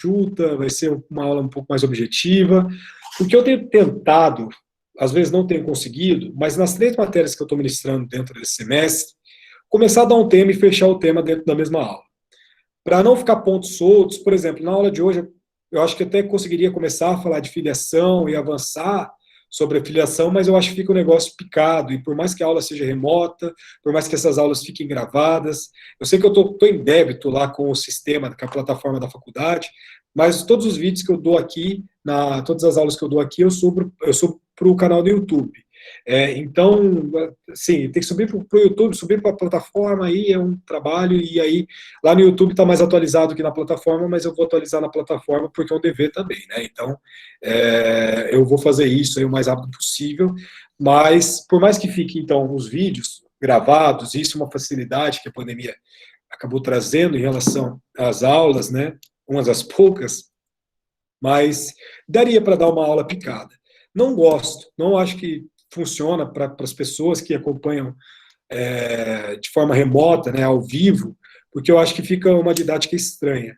enxuta, vai ser uma aula um pouco mais objetiva. O que eu tenho tentado, às vezes não tenho conseguido, mas nas 3 matérias que eu estou ministrando dentro desse semestre, começar a dar um tema e fechar o tema dentro da mesma aula. Para não ficar pontos soltos, por exemplo, na aula de hoje, eu acho que até conseguiria começar a falar de filiação e avançar sobre a filiação, mas eu acho que fica um negócio picado, e por mais que a aula seja remota, por mais que essas aulas fiquem gravadas, eu sei que eu estou em débito lá com o sistema, com a plataforma da faculdade, mas todos os vídeos que eu dou aqui, todas as aulas que eu dou aqui, eu subo para o canal do YouTube. Então, sim, tem que subir para o YouTube, subir para a plataforma, aí é um trabalho, e aí lá no YouTube está mais atualizado que na plataforma, mas eu vou atualizar na plataforma porque é um dever também, né? Então, eu vou fazer isso aí o mais rápido possível, mas por mais que fique, então, os vídeos gravados, isso é uma facilidade que a pandemia acabou trazendo em relação às aulas, né? Umas das poucas, mas daria para dar uma aula picada. Não gosto, não acho que funciona para as pessoas que acompanham de forma remota, né, ao vivo, porque eu acho que fica uma didática estranha.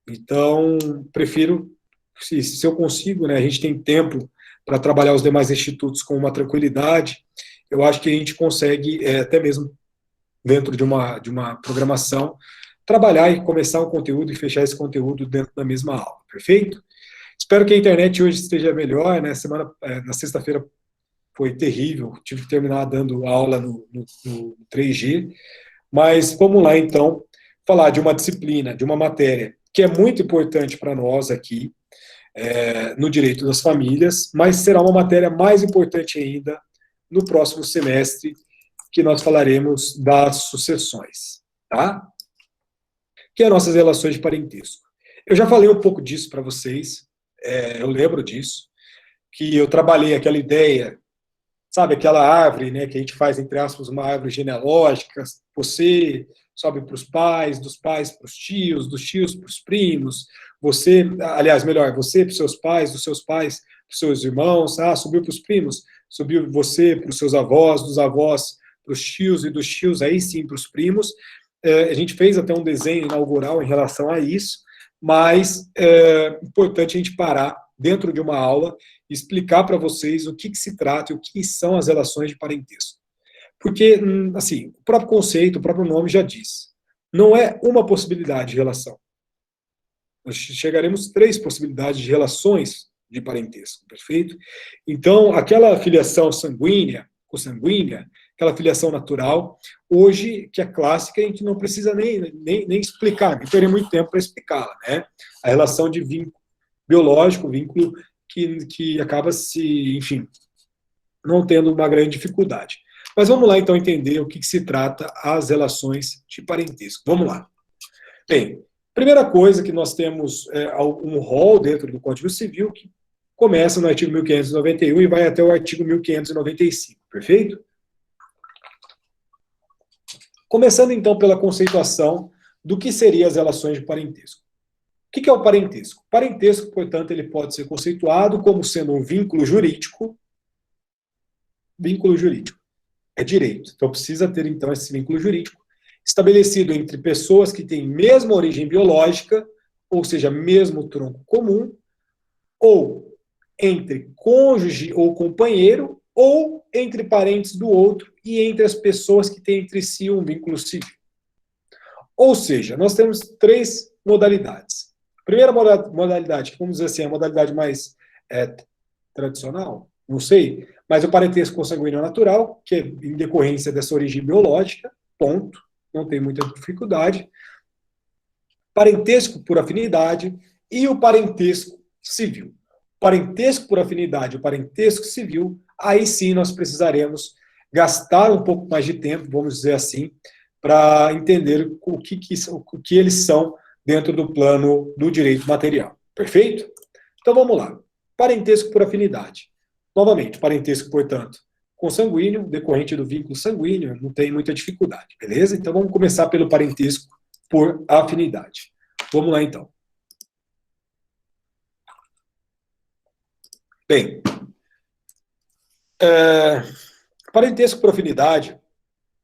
Então, prefiro, se eu consigo, né, a gente tem tempo para trabalhar os demais institutos com uma tranquilidade, eu acho que a gente consegue, até mesmo dentro de uma programação, trabalhar e começar um conteúdo e fechar esse conteúdo dentro da mesma aula, perfeito? Espero que a internet hoje esteja melhor, né? Na sexta-feira foi terrível, tive que terminar dando aula no 3G, mas vamos lá então, falar de uma disciplina, de uma matéria que é muito importante para nós aqui, no direito das famílias, mas será uma matéria mais importante ainda no próximo semestre, que nós falaremos das sucessões, tá? Que é nossas relações de parentesco. Eu já falei um pouco disso para vocês, eu lembro disso, que eu trabalhei aquela ideia, sabe, aquela árvore, né, que a gente faz, entre aspas, uma árvore genealógica, você sobe para os pais, dos pais para os tios, dos tios para os primos, você, aliás, melhor, você para os seus pais, dos seus pais para os seus irmãos, subiu para os primos, subiu você para os seus avós, dos avós para os tios, e dos tios, aí sim, para os primos. A gente fez até um desenho inaugural em relação a isso, mas é importante a gente parar dentro de uma aula e explicar para vocês o que se trata e o que são as relações de parentesco. Porque, assim, o próprio conceito, o próprio nome já diz, não é uma possibilidade de relação. Nós chegaremos 3 possibilidades de relações de parentesco, perfeito? Então, aquela filiação sanguínea, consanguínea, aquela filiação natural, hoje, que é clássica, a gente não precisa nem explicar, nem teria muito tempo para explicá-la, né? A relação de vínculo biológico, vínculo que acaba se, enfim, não tendo uma grande dificuldade. Mas vamos lá, então, entender o que se trata as relações de parentesco. Vamos lá. Bem, primeira coisa que nós temos um rol dentro do Código Civil que começa no artigo 1591 e vai até o artigo 1595, perfeito? Começando, então, pela conceituação do que seriam as relações de parentesco. O que é o parentesco? O parentesco, portanto, ele pode ser conceituado como sendo um vínculo jurídico. Vínculo jurídico é direito. Então, precisa ter, então, esse vínculo jurídico estabelecido entre pessoas que têm mesma origem biológica, ou seja, mesmo tronco comum, ou entre cônjuge ou companheiro, ou entre parentes do outro e entre as pessoas que têm entre si um vínculo civil. Ou seja, nós temos 3 modalidades. A primeira modalidade, que vamos dizer assim, é a modalidade mais tradicional, não sei, mas o parentesco consanguíneo natural, que é em decorrência dessa origem biológica, ponto, não tem muita dificuldade. Parentesco por afinidade e o parentesco civil. Parentesco por afinidade e o parentesco civil, aí sim nós precisaremos gastar um pouco mais de tempo, vamos dizer assim, para entender o que eles são dentro do plano do direito material. Perfeito? Então vamos lá. Parentesco por afinidade. Novamente, parentesco, portanto, consanguíneo, decorrente do vínculo sanguíneo, não tem muita dificuldade, beleza? Então vamos começar pelo parentesco por afinidade. Vamos lá, então. Bem, parentesco por afinidade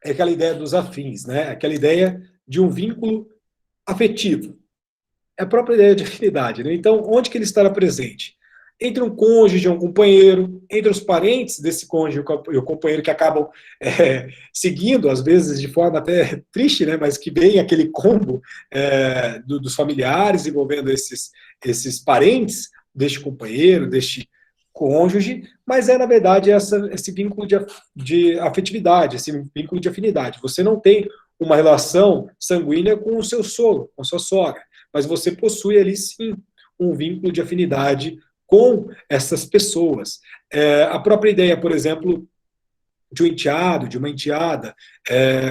é aquela ideia dos afins, né? Aquela ideia de um vínculo afetivo. é a própria ideia de afinidade, né? Então, onde que ele estará presente? Entre um cônjuge e um companheiro, entre os parentes desse cônjuge e o companheiro que acabam seguindo, às vezes de forma até triste, né, mas que vem aquele combo dos familiares envolvendo esses parentes deste companheiro, deste cônjuge, mas na verdade, esse vínculo de afetividade, esse vínculo de afinidade. Você não tem uma relação sanguínea com o seu sogro, com a sua sogra, mas você possui ali, sim, um vínculo de afinidade com essas pessoas. A própria ideia, por exemplo, de um enteado, de uma enteada,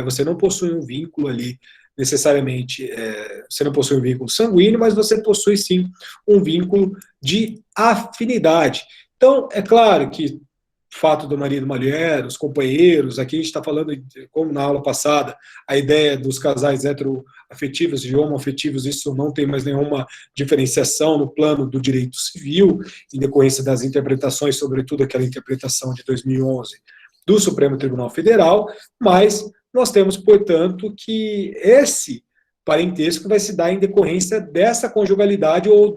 você não possui um vínculo ali, necessariamente, você não possui um vínculo sanguíneo, mas você possui, sim, um vínculo de afinidade. Então, é claro que o fato do marido e mulher, os companheiros, aqui a gente está falando, como na aula passada, a ideia dos casais heteroafetivos e homoafetivos, isso não tem mais nenhuma diferenciação no plano do direito civil, em decorrência das interpretações, sobretudo aquela interpretação de 2011 do Supremo Tribunal Federal, mas nós temos, portanto, que esse parentesco vai se dar em decorrência dessa conjugalidade ou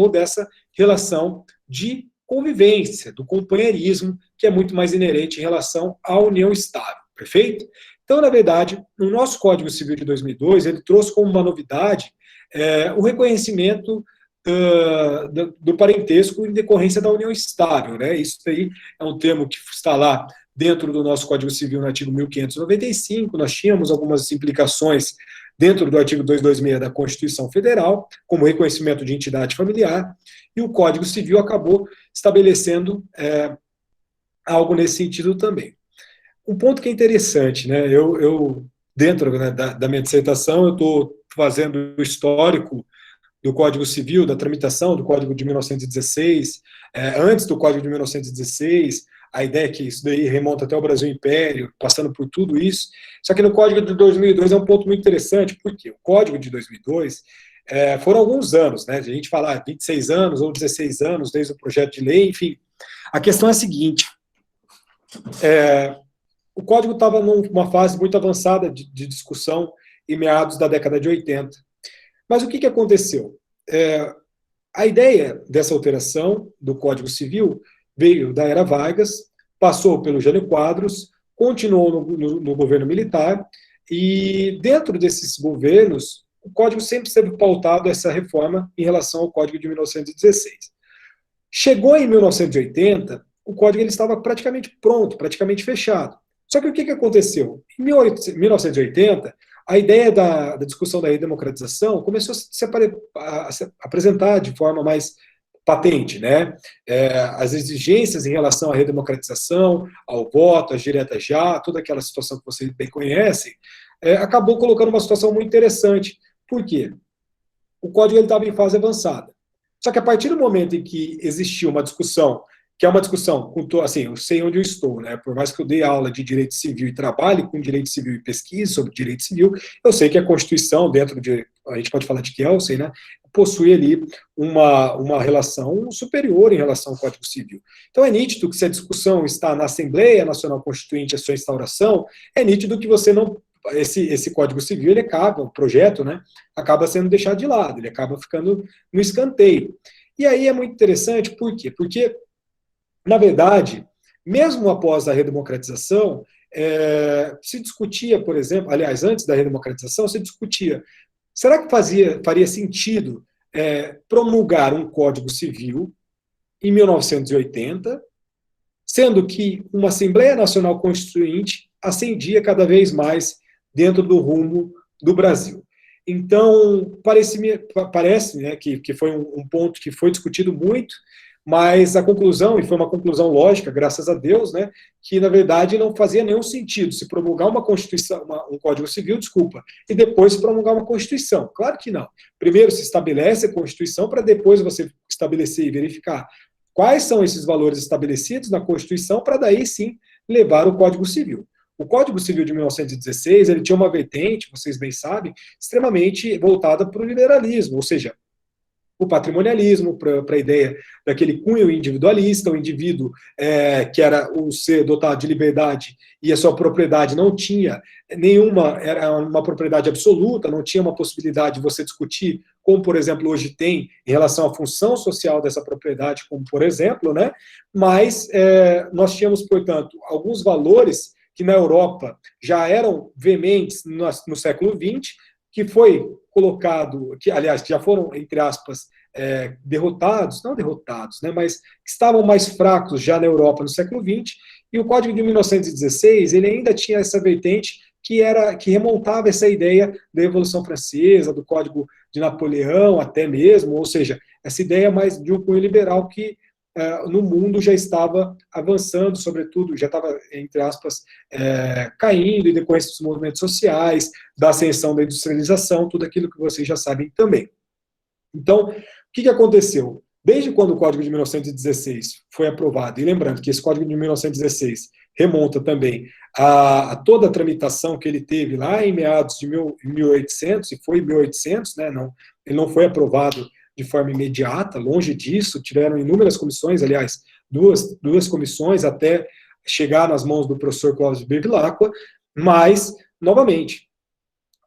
dessa relação de convivência, do companheirismo, que é muito mais inerente em relação à união estável, perfeito? Então, na verdade, no nosso Código Civil de 2002, ele trouxe como uma novidade o reconhecimento do parentesco em decorrência da união estável, né? Isso aí é um termo que está lá dentro do nosso Código Civil no artigo 1595, nós tínhamos algumas implicações dentro do artigo 226 da Constituição Federal, como reconhecimento de entidade familiar, e o Código Civil acabou estabelecendo algo nesse sentido também. Um ponto que é interessante, né, eu dentro, né, da minha dissertação, eu estou fazendo o histórico do Código Civil, da tramitação do Código de 1916, antes do Código de 1916, a ideia é que isso daí remonta até o Brasil Império, passando por tudo isso. Só que no Código de 2002 é um ponto muito interessante, porque o Código de 2002 foram alguns anos, né? A gente fala 26 anos ou 16 anos desde o projeto de lei, enfim. A questão é a seguinte: o Código estava numa fase muito avançada de discussão em meados da década de 80. Mas o que aconteceu? A ideia dessa alteração do Código Civil veio da era Vargas, passou pelo Jânio Quadros, continuou no governo militar, e dentro desses governos, o Código sempre esteve pautado essa reforma em relação ao Código de 1916. Chegou em 1980, o Código ele estava praticamente pronto, praticamente fechado. Só que o que aconteceu? Em 1980, a ideia da discussão da redemocratização começou a se apresentar de forma mais patente, né? As exigências em relação à redemocratização, ao voto, às diretas já, toda aquela situação que vocês bem conhecem, acabou colocando uma situação muito interessante. Por quê? O código estava em fase avançada. Só que a partir do momento em que existiu uma discussão, que é uma discussão, assim, eu sei onde eu estou, né? Por mais que eu dei aula de direito civil e trabalhe com direito civil e pesquise sobre direito civil, eu sei que a Constituição, dentro de, a gente pode falar de Kelsen, né? Possui ali uma relação superior em relação ao Código Civil. Então é nítido que se a discussão está na Assembleia Nacional Constituinte, a sua instauração, é nítido que você não, esse Código Civil, ele acaba, o projeto, né, acaba sendo deixado de lado, ele acaba ficando no escanteio. E aí é muito interessante, por quê? Porque, na verdade, mesmo após a redemocratização, se discutia, por exemplo, aliás, antes da redemocratização, se discutia, será que faria sentido promulgar um Código Civil em 1980, sendo que uma Assembleia Nacional Constituinte ascendia cada vez mais dentro do rumo do Brasil? Então, parece, né, que foi um ponto que foi discutido muito, mas a conclusão, e foi uma conclusão lógica, graças a Deus, né, que na verdade não fazia nenhum sentido se promulgar uma Constituição, um Código Civil, desculpa, e depois se promulgar uma Constituição. Claro que não. Primeiro se estabelece a Constituição para depois você estabelecer e verificar quais são esses valores estabelecidos na Constituição para daí sim levar o Código Civil. O Código Civil de 1916, ele tinha uma vertente, vocês bem sabem, extremamente voltada para o liberalismo, ou seja, o patrimonialismo, para a ideia daquele cunho individualista, o indivíduo que era o ser dotado de liberdade e a sua propriedade não tinha nenhuma, era uma propriedade absoluta, não tinha uma possibilidade de você discutir, como, por exemplo, hoje tem, em relação à função social dessa propriedade, como, por exemplo, né? Mas nós tínhamos, portanto, alguns valores que na Europa já eram veementes no século XX, que foi colocado, que aliás já foram, entre aspas, derrotados, não derrotados, né, mas que estavam mais fracos já na Europa no século XX, e o Código de 1916, ele ainda tinha essa vertente que remontava essa ideia da Revolução Francesa, do Código de Napoleão até mesmo, ou seja, essa ideia mais de um cunho liberal que no mundo já estava avançando, sobretudo, já estava, entre aspas, caindo em decorrência dos movimentos sociais, da ascensão da industrialização, tudo aquilo que vocês já sabem também. Então, o que aconteceu? Desde quando o Código de 1916 foi aprovado, e lembrando que esse Código de 1916 remonta também a toda a tramitação que ele teve lá em meados de 1800, e foi em 1800, né, ele não foi aprovado de forma imediata, longe disso, tiveram inúmeras comissões, aliás, duas comissões até chegar nas mãos do professor Clóvis Bevilacqua, mas, novamente,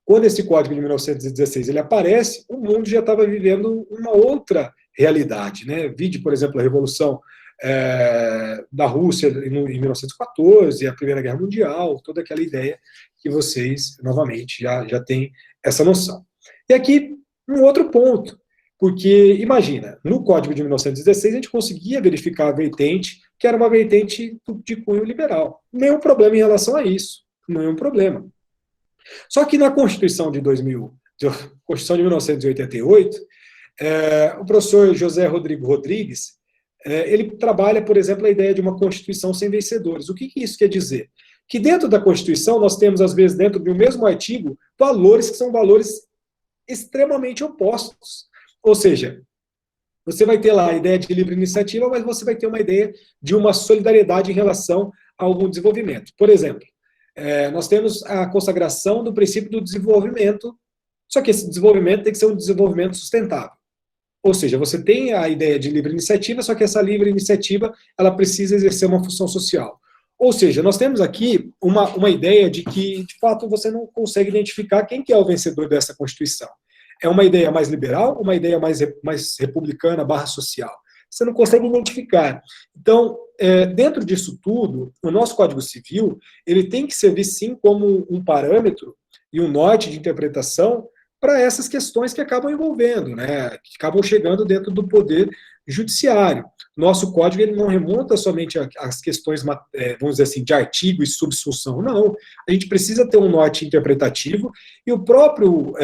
quando esse Código de 1916 ele aparece, o mundo já estava vivendo uma outra realidade, né? Vide, por exemplo, a Revolução da Rússia em 1914, a Primeira Guerra Mundial, toda aquela ideia que vocês, novamente, já têm essa noção. E aqui, um outro ponto, porque, imagina, no Código de 1916 a gente conseguia verificar a vertente, que era uma vertente de cunho liberal. Nenhum problema em relação a isso, nenhum problema. Só que na Constituição de 1988, o professor José Rodrigo Rodrigues, ele trabalha, por exemplo, a ideia de uma Constituição sem vencedores. O que isso quer dizer? Que dentro da Constituição nós temos, às vezes, dentro de um mesmo artigo, valores que são valores extremamente opostos. Ou seja, você vai ter lá a ideia de livre iniciativa, mas você vai ter uma ideia de uma solidariedade em relação a algum desenvolvimento. Por exemplo, nós temos a consagração do princípio do desenvolvimento, só que esse desenvolvimento tem que ser um desenvolvimento sustentável. Ou seja, você tem a ideia de livre iniciativa, só que essa livre iniciativa ela precisa exercer uma função social. Ou seja, nós temos aqui uma ideia de que, de fato, você não consegue identificar quem que é o vencedor dessa Constituição. É uma ideia mais liberal, uma ideia mais republicana, social. Você não consegue identificar. Então, dentro disso tudo, o nosso Código Civil, ele tem que servir, sim, como um parâmetro e um norte de interpretação para essas questões que acabam envolvendo, né, que acabam chegando dentro do poder judiciário. Nosso código ele não remonta somente às questões, vamos dizer assim, de artigo e subsunção, não. A gente precisa ter um norte interpretativo e o próprio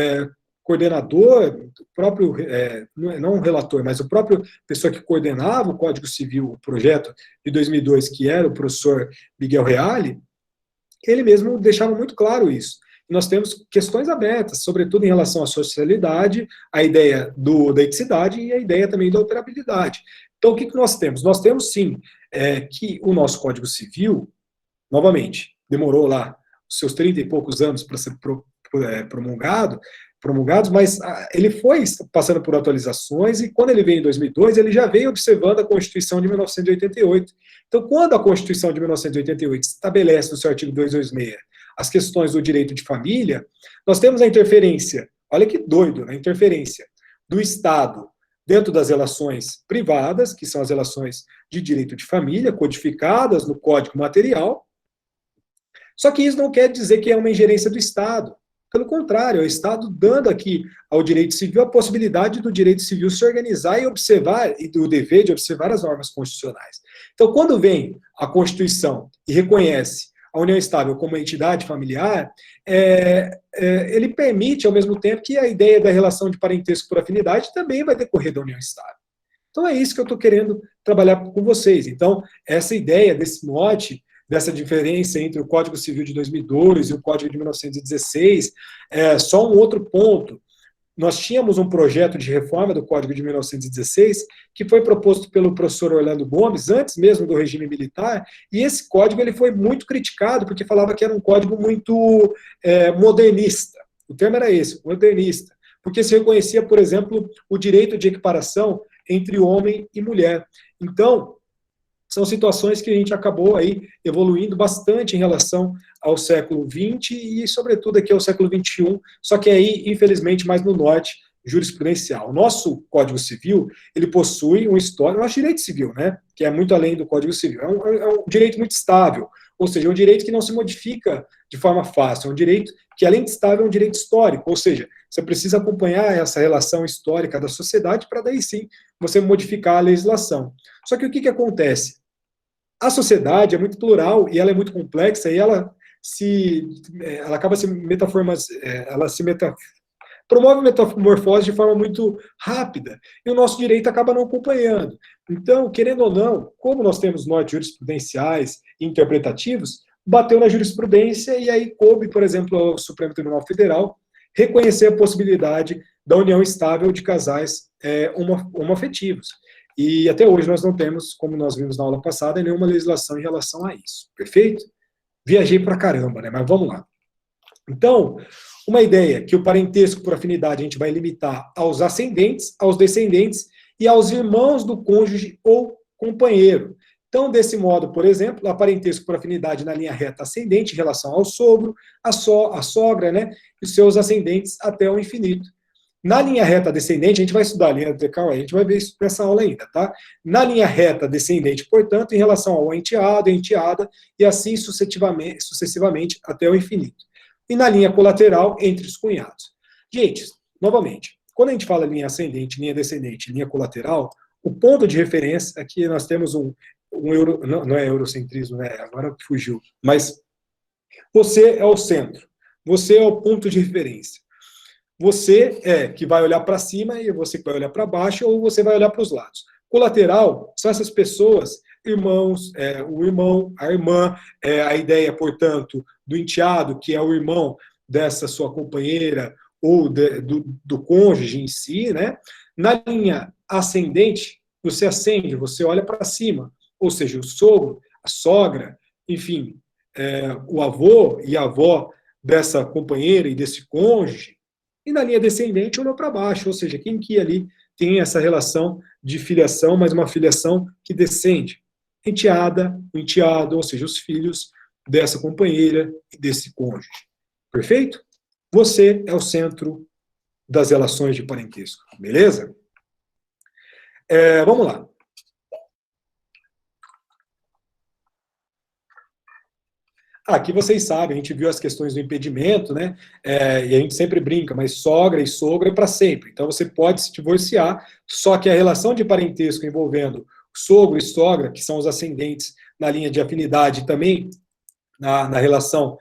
coordenador, o próprio, não o relator, mas o próprio pessoa que coordenava o Código Civil, o projeto de 2002, que era o professor Miguel Reale, ele mesmo deixava muito claro isso. Nós temos questões abertas, sobretudo em relação à socialidade, a ideia da eticidade e a ideia também da operabilidade. Então, o que nós temos? Nós temos, sim, que o nosso Código Civil, novamente, demorou lá os seus 30 e poucos anos para ser promulgados, mas ele foi passando por atualizações e quando ele veio em 2002, ele já veio observando a Constituição de 1988. Então, quando a Constituição de 1988 estabelece no seu artigo 226 as questões do direito de família, nós temos a interferência, olha que doido, a interferência do Estado dentro das relações privadas, que são as relações de direito de família, codificadas no Código Material, só que isso não quer dizer que é uma ingerência do Estado. Pelo contrário, é o Estado dando aqui ao direito civil a possibilidade do direito civil se organizar e observar, e do dever de observar as normas constitucionais. Então, quando vem a Constituição e reconhece a união estável como entidade familiar, ele permite, ao mesmo tempo, que a ideia da relação de parentesco por afinidade também vai decorrer da união estável. Então, é isso que eu estou querendo trabalhar com vocês. Então, essa ideia desse mote, dessa diferença entre o Código Civil de 2002 e o Código de 1916, só um outro ponto. Nós tínhamos um projeto de reforma do Código de 1916, que foi proposto pelo professor Orlando Gomes, antes mesmo do regime militar, e esse código ele foi muito criticado, porque falava que era um código muito modernista. O termo era esse, modernista, porque se reconhecia, por exemplo, o direito de equiparação entre homem e mulher. Então, são situações que a gente acabou aí evoluindo bastante em relação ao século XX e, sobretudo, aqui ao século XXI, só que aí, infelizmente, mais no norte, jurisprudencial. O nosso Código Civil, ele possui um histórico, o nosso direito civil, né, que é muito além do Código Civil, é um direito muito estável, ou seja, é um direito que não se modifica de forma fácil, é um direito que, além de estável, é um direito histórico, ou seja, você precisa acompanhar essa relação histórica da sociedade para daí sim você modificar a legislação. Só que o que acontece? A sociedade é muito plural e ela é muito complexa e ela acaba se metaformando, promove metamorfose de forma muito rápida, e o nosso direito acaba não acompanhando. Então, querendo ou não, como nós temos nortes jurisprudenciais e interpretativos, bateu na jurisprudência e aí coube, por exemplo, ao Supremo Tribunal Federal reconhecer a possibilidade da união estável de casais homoafetivos. E até hoje nós não temos, como nós vimos na aula passada, nenhuma legislação em relação a isso. Perfeito? Viajei pra caramba, né? Mas vamos lá. Então, uma ideia que o parentesco por afinidade a gente vai limitar aos ascendentes, aos descendentes e aos irmãos do cônjuge ou companheiro. Então, desse modo, por exemplo, o parentesco por afinidade na linha reta ascendente em relação ao sogro, a sogra, né, e seus ascendentes até o infinito. Na linha reta descendente, a gente vai estudar a linha decal, a gente vai ver isso nessa aula ainda, tá? Na linha reta descendente, portanto, em relação ao enteado, enteada, e assim sucessivamente até o infinito. E na linha colateral, entre os cunhados. Gente, novamente, quando a gente fala linha ascendente, linha descendente, linha colateral, o ponto de referência, aqui nós temos não é eurocentrismo, né? Agora fugiu, mas você é o centro, você é o ponto de referência. Você que vai olhar para cima e você que vai olhar para baixo, ou você vai olhar para os lados. Colateral são essas pessoas, irmãos, o irmão, a irmã, a ideia, portanto, do enteado, que é o irmão dessa sua companheira ou do cônjuge em si, né? Na linha ascendente, você ascende, você olha para cima, ou seja, o sogro, a sogra, enfim, o avô e a avó dessa companheira e desse cônjuge. E na linha descendente olhou para baixo, ou seja, quem que ali tem essa relação de filiação, mas uma filiação que descende. Enteada, o enteado, ou seja, os filhos dessa companheira e desse cônjuge. Perfeito? Você é o centro das relações de parentesco, beleza? Vamos lá. Aqui vocês sabem, a gente viu as questões do impedimento, né? E a gente sempre brinca, mas sogra e sogro é para sempre. Então você pode se divorciar, só que a relação de parentesco envolvendo sogro e sogra, que são os ascendentes na linha de afinidade também, na relação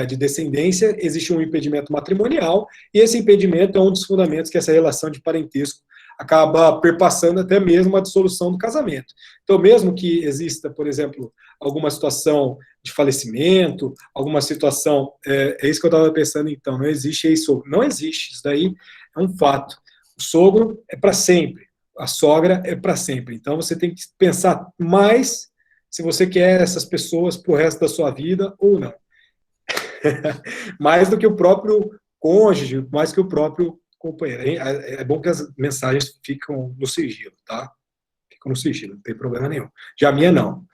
de descendência, existe um impedimento matrimonial, e esse impedimento é um dos fundamentos que essa relação de parentesco acaba perpassando até mesmo a dissolução do casamento. Então, mesmo que exista, por exemplo, alguma situação de falecimento, alguma situação, é isso que eu estava pensando então, não existe isso, não existe, isso daí é um fato. O sogro é para sempre, a sogra é para sempre, então você tem que pensar mais se você quer essas pessoas para o resto da sua vida ou não. Mais do que o próprio cônjuge, mais que o próprio companheiro. É bom que as mensagens ficam no sigilo, tá? Ficam no sigilo, não tem problema nenhum. Já a minha não.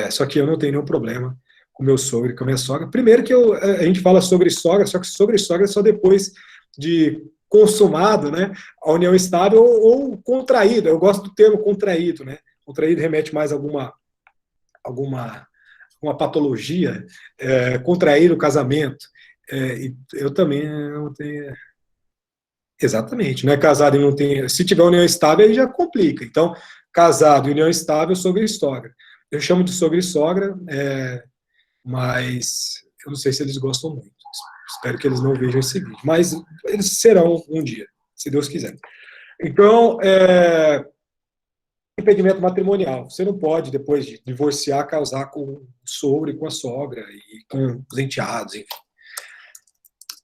Só que eu não tenho nenhum problema com meu sogro e com a minha sogra. Primeiro que a gente fala sobre sogra, só que sobre sogra é só depois de consumado, né? A união estável ou contraído. Eu gosto do termo contraído, né? Contraído remete mais a alguma patologia, contrair o casamento. E eu também não tenho. Exatamente, não é casado e não tem. Se tiver união estável, aí já complica. Então, casado e união estável, sogro e sogra. Eu chamo de sogro e sogra, mas eu não sei se eles gostam muito. Espero que eles não vejam esse vídeo. Mas eles serão um dia, se Deus quiser. Então, impedimento matrimonial. Você não pode, depois de divorciar, casar com o sogro e com a sogra, e com os enteados, enfim.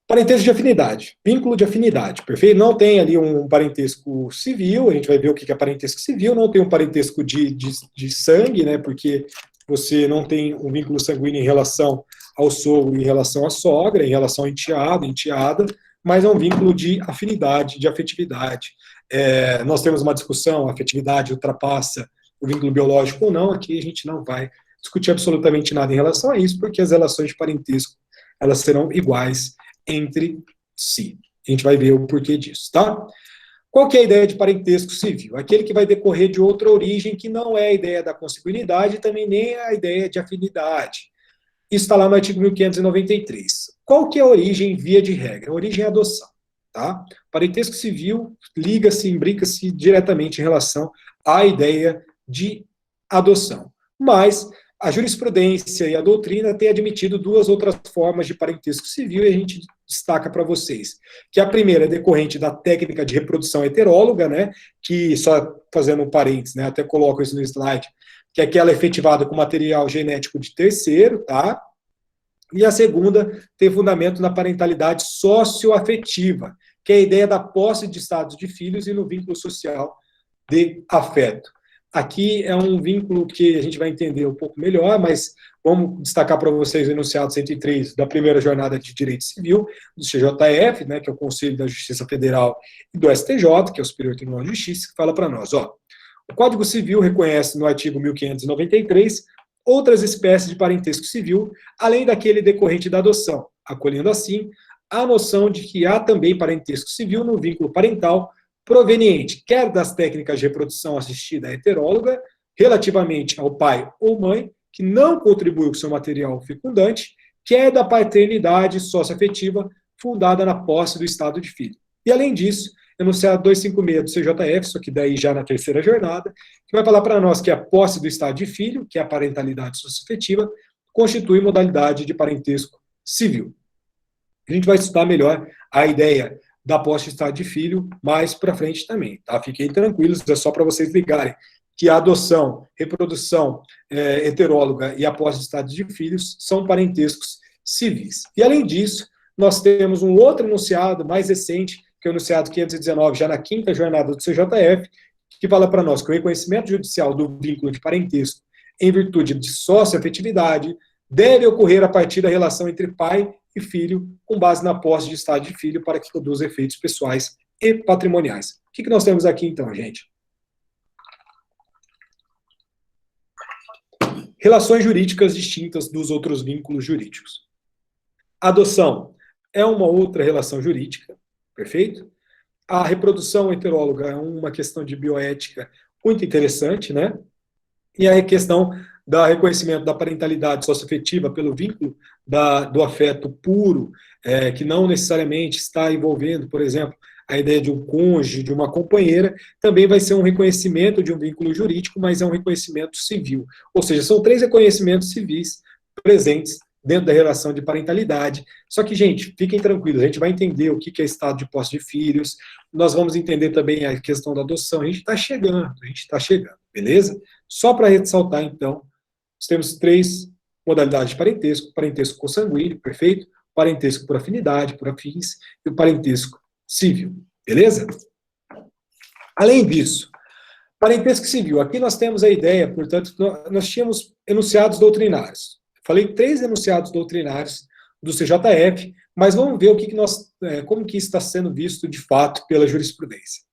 Parentesco de afinidade, vínculo de afinidade, perfeito? Não tem ali um parentesco civil, a gente vai ver o que é parentesco civil, não tem um parentesco de sangue, né, porque você não tem um vínculo sanguíneo em relação ao sogro, em relação à sogra, em relação ao enteado, enteada, mas é um vínculo de afinidade, de afetividade. Nós temos uma discussão, a afetividade ultrapassa o vínculo biológico ou não, aqui a gente não vai discutir absolutamente nada em relação a isso, porque as relações de parentesco, elas serão iguais entre si. A gente vai ver o porquê disso, tá? Qual que é a ideia de parentesco civil? Aquele que vai decorrer de outra origem, que não é a ideia da consanguinidade, também nem a ideia de afinidade. Isso está lá no artigo 1593. Qual que é a origem via de regra? A origem é a adoção, tá? Parentesco civil liga-se, imbrica-se diretamente em relação à ideia de adoção. Mas a jurisprudência e a doutrina têm admitido duas outras formas de parentesco civil e a gente destaca para vocês. Que a primeira é decorrente da técnica de reprodução heteróloga, né? Que, só fazendo um parênteses, né? Até coloco isso no slide, que é aquela efetivada com material genético de terceiro, tá? E a segunda tem fundamento na parentalidade socioafetiva, que é a ideia da posse de estados de filhos e no vínculo social de afeto. Aqui é um vínculo que a gente vai entender um pouco melhor, mas vamos destacar para vocês o enunciado 103 da primeira jornada de direito civil, do CJF, né, que é o Conselho da Justiça Federal, e do STJ, que é o Superior Tribunal de Justiça, que fala para nós, ó, o Código Civil reconhece no artigo 1593 outras espécies de parentesco civil, além daquele decorrente da adoção, acolhendo assim a noção de que há também parentesco civil no vínculo parental proveniente quer das técnicas de reprodução assistida heteróloga, relativamente ao pai ou mãe, que não contribuiu com seu material fecundante, quer da paternidade socioafetiva fundada na posse do estado de filho. E, além disso, enunciado 256 do CJF, isso aqui daí já na terceira jornada, que vai falar para nós que a posse do estado de filho, que é a parentalidade socioafetiva, constitui modalidade de parentesco civil. A gente vai estudar melhor a ideia da posse de estado de filho mais para frente também, tá? Fiquem tranquilos, é só para vocês ligarem que a adoção, reprodução heteróloga e a posse de estado de filhos são parentescos civis. E, além disso, nós temos um outro enunciado mais recente, que é o enunciado 519, já na quinta jornada do CJF, que fala para nós que o reconhecimento judicial do vínculo de parentesco em virtude de socioafetividade deve ocorrer a partir da relação entre pai e filho, com base na posse de estado de filho, para que produza efeitos pessoais e patrimoniais. O que nós temos aqui, então, gente? Relações jurídicas distintas dos outros vínculos jurídicos. Adoção é uma outra relação jurídica, perfeito? A reprodução heteróloga é uma questão de bioética muito interessante, né? E a questão do reconhecimento da parentalidade socioafetiva pelo vínculo do afeto puro, que não necessariamente está envolvendo, por exemplo, a ideia de um cônjuge, de uma companheira, também vai ser um reconhecimento de um vínculo jurídico, mas é um reconhecimento civil. Ou seja, são 3 reconhecimentos civis presentes dentro da relação de parentalidade. Só que, gente, fiquem tranquilos, a gente vai entender o que é estado de posse de filhos, nós vamos entender também a questão da adoção, a gente está chegando, beleza? Só para ressaltar, então, nós temos 3 modalidades de parentesco: parentesco consanguíneo, perfeito? Parentesco por afinidade, por afins, e o parentesco civil, beleza? Além disso, parentesco civil, aqui nós temos a ideia, portanto, nós tínhamos enunciados doutrinários. Falei 3 enunciados doutrinários do CJF, mas vamos ver como que isso está sendo visto de fato pela jurisprudência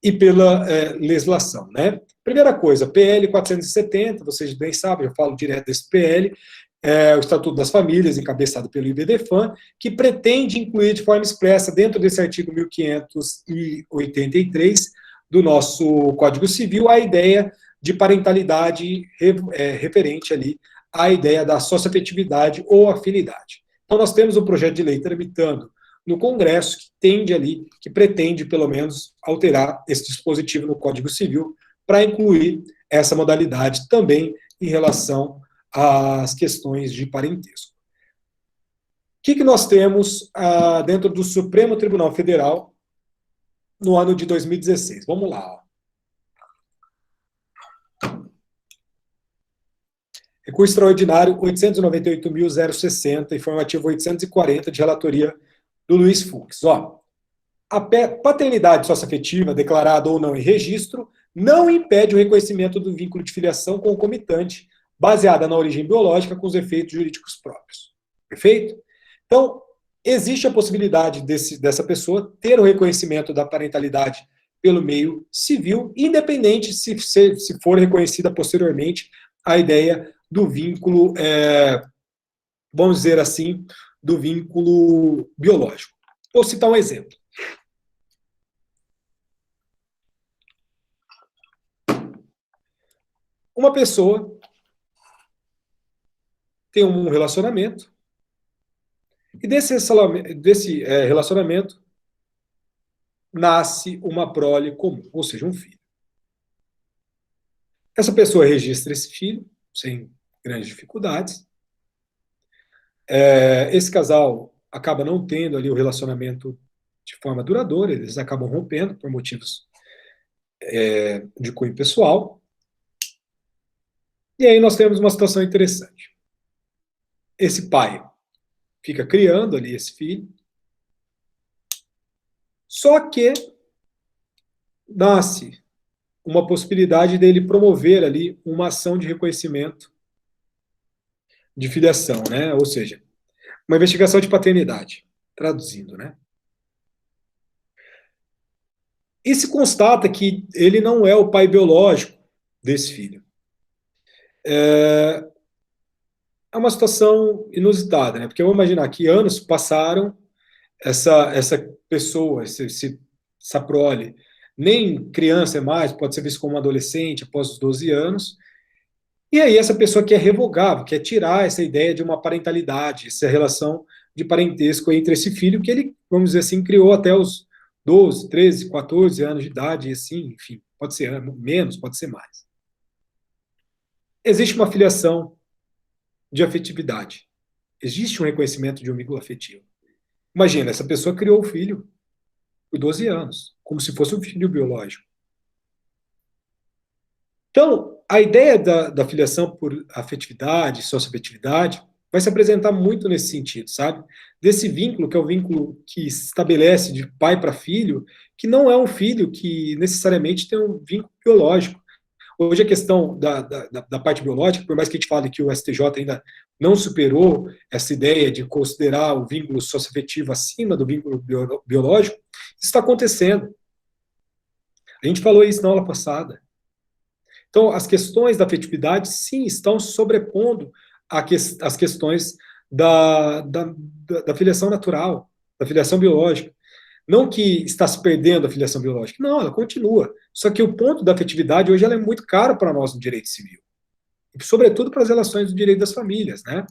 e pela legislação, né? Primeira coisa, PL 470, vocês bem sabem, eu falo direto desse PL, o Estatuto das Famílias, encabeçado pelo IBDFAM, que pretende incluir de forma expressa, dentro desse artigo 1583 do nosso Código Civil, a ideia de parentalidade referente ali à ideia da socioafetividade ou afinidade. Então, nós temos um projeto de lei tramitando no Congresso que pretende, pelo menos, alterar esse dispositivo no Código Civil para incluir essa modalidade também em relação às questões de parentesco. O que nós temos dentro do Supremo Tribunal Federal no ano de 2016? Vamos lá. Ó. Recurso extraordinário 898.060, informativo 840, de relatoria do Luiz Fux. Ó, a paternidade socioafetiva, declarada ou não em registro, não impede o reconhecimento do vínculo de filiação concomitante, baseada na origem biológica com os efeitos jurídicos próprios. Perfeito? Então, existe a possibilidade dessa pessoa ter o reconhecimento da parentalidade pelo meio civil, independente se for reconhecida posteriormente a ideia do vínculo, vamos dizer assim, do vínculo biológico. Vou citar um exemplo. Uma pessoa tem um relacionamento, e desse relacionamento nasce uma prole comum, ou seja, um filho. Essa pessoa registra esse filho, sem grandes dificuldades. Esse casal acaba não tendo ali o relacionamento de forma duradoura, eles acabam rompendo por motivos de cunho pessoal. E aí nós temos uma situação interessante. Esse pai fica criando ali esse filho, só que nasce uma possibilidade dele promover ali uma ação de reconhecimento de filiação, né? Ou seja, uma investigação de paternidade, traduzindo, né? E se constata que ele não é o pai biológico desse filho. É uma situação inusitada, né? Porque eu vou imaginar que anos passaram, essa pessoa, essa prole, nem criança é mais, pode ser visto como um adolescente após os 12 anos, e aí essa pessoa quer revogar, quer tirar essa ideia de uma parentalidade, essa relação de parentesco entre esse filho que ele, vamos dizer assim, criou até os 12, 13, 14 anos de idade, e assim, enfim, pode ser menos, pode ser mais. Existe uma filiação de afetividade. Existe um reconhecimento de um vínculo afetivo. Imagina, essa pessoa criou o filho por 12 anos, como se fosse um filho biológico. Então, a ideia da filiação por afetividade, socioafetividade, vai se apresentar muito nesse sentido, sabe? Desse vínculo, que é o vínculo que se estabelece de pai para filho, que não é um filho que necessariamente tem um vínculo biológico. Hoje a questão da parte biológica, por mais que a gente fale que o STJ ainda não superou essa ideia de considerar o vínculo socioafetivo acima do vínculo biológico, isso está acontecendo. A gente falou isso na aula passada. Então, as questões da afetividade, sim, estão sobrepondo as questões da filiação natural, da filiação biológica. Não que está se perdendo a filiação biológica, não, ela continua. Só que o ponto da afetividade hoje ela é muito caro para nós no direito civil, sobretudo para as relações do direito das famílias, né?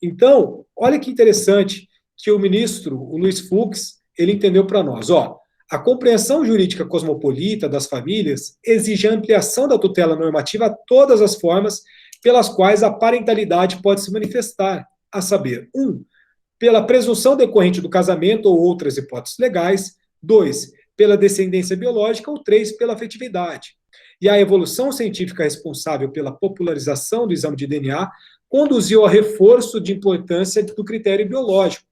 Então, olha que interessante que o ministro, o Luiz Fux, ele entendeu para nós, ó, a compreensão jurídica cosmopolita das famílias exige a ampliação da tutela normativa a todas as formas pelas quais a parentalidade pode se manifestar, a saber, 1, pela presunção decorrente do casamento ou outras hipóteses legais, 2, pela descendência biológica, ou 3, pela afetividade. E a evolução científica responsável pela popularização do exame de DNA conduziu ao reforço de importância do critério biológico,